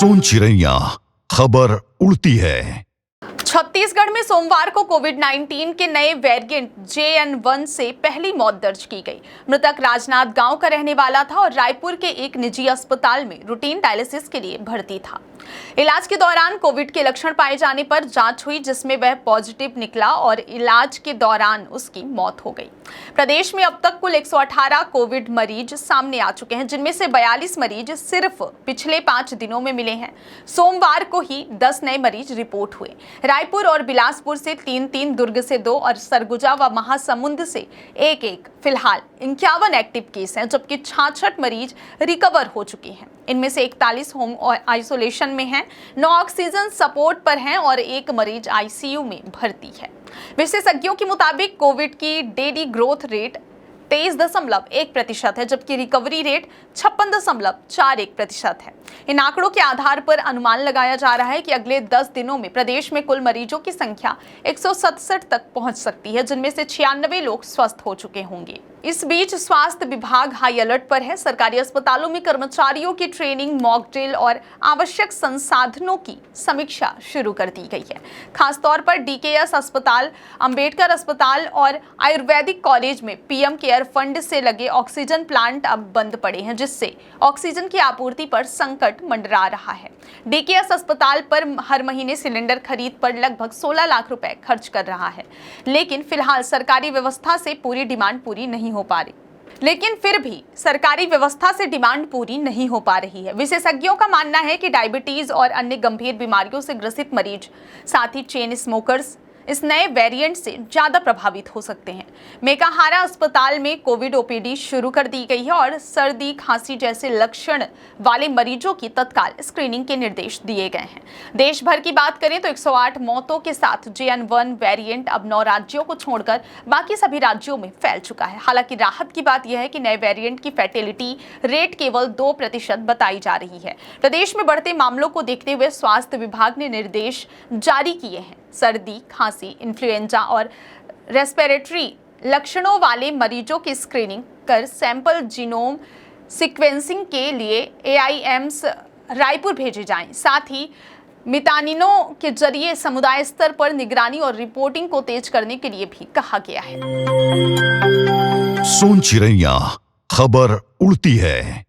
सोन चिड़ैया खबर उड़ती है। छत्तीसगढ़ में सोमवार को कोविड-19 के नए वेरिएंट JN1 से पहली मौत दर्ज की गई। मृतक राजनांद गांव का रहने वाला था और रायपुर के एक निजी अस्पताल में रूटीन डायलिसिस के लिए भर्ती था। इलाज के दौरान कोविड के लक्षण पाए जाने पर जांच हुई, जिसमें वह पॉजिटिव निकला और इलाज के दौरान उसकी मौत हो गई। प्रदेश में अब तक कुल 118 कोविड मरीज सामने आ चुके हैं, जिनमें से 42 मरीज सिर्फ पिछले 5 दिनों में मिले हैं। सोमवार को ही 10 नए मरीज रिपोर्ट हुए। रायपुर और बिलासपुर से 3-3, दुर्ग से 2 और सरगुजा व महासमुंद से 1-1। फिलहाल 51 एक्टिव केस हैं, जबकि 66 मरीज रिकवर हो चुके हैं। इनमें से 41 होम आइसोलेशन में हैं, 9 ऑक्सीजन सपोर्ट पर हैं और 1 मरीज ICU में भर्ती है। विशेषज्ञों के मुताबिक कोविड की डेली ग्रोथ रेट 23.1% है, जबकि रिकवरी रेट 56.41% है। इन आंकड़ों के आधार पर अनुमान लगाया जा रहा है कि अगले 10 दिनों में प्रदेश में कुल मरीजों की संख्या 167 तक पहुंच सकती है, जिनमें से 96 लोग स्वस्थ हो चुके होंगे। इस बीच स्वास्थ्य विभाग हाई अलर्ट पर है। सरकारी अस्पतालों में कर्मचारियों की ट्रेनिंग, मॉक ड्रिल और आवश्यक संसाधनों की समीक्षा शुरू कर दी गई है। खासतौर पर DKS अस्पताल, अंबेडकर अस्पताल और आयुर्वेदिक कॉलेज में PM केयर फंड से लगे ऑक्सीजन प्लांट अब बंद पड़े हैं, जिससे ऑक्सीजन की आपूर्ति पर संकट मंडरा रहा है। DKS अस्पताल पर हर महीने सिलेंडर खरीद पर लगभग 16 लाख रुपए खर्च कर रहा है, लेकिन फिलहाल सरकारी व्यवस्था से पूरी डिमांड पूरी नहीं हो पा रही है। विशेषज्ञों का मानना है कि डायबिटीज और अन्य गंभीर बीमारियों से ग्रसित मरीज, साथ ही चेन स्मोकर्स इस नए वेरिएंट से ज्यादा प्रभावित हो सकते हैं। मेकाहारा अस्पताल में कोविड OPD शुरू कर दी गई है और सर्दी, खांसी जैसे लक्षण वाले मरीजों की तत्काल स्क्रीनिंग के निर्देश दिए गए हैं। देश भर की बात करें तो 108 मौतों के साथ JN1 वेरिएंट अब 9 राज्यों को छोड़कर बाकी सभी राज्यों में फैल चुका है। हालांकि राहत की बात यह है कि नए वेरिएंट की फैटेलिटी रेट केवल 2% बताई जा रही है। प्रदेश में बढ़ते मामलों को देखते हुए स्वास्थ्य विभाग ने निर्देश जारी किए हैं। सर्दी, खांसी, इन्फ्लुएंजा और रेस्पिरेटरी लक्षणों वाले मरीजों की स्क्रीनिंग कर सैंपल जीनोम सीक्वेंसिंग के लिए AIIMS रायपुर भेजे जाएं। साथ ही मितानिनों के जरिए समुदाय स्तर पर निगरानी और रिपोर्टिंग को तेज करने के लिए भी कहा गया है। सोन चिड़ैया खबर उड़ती है।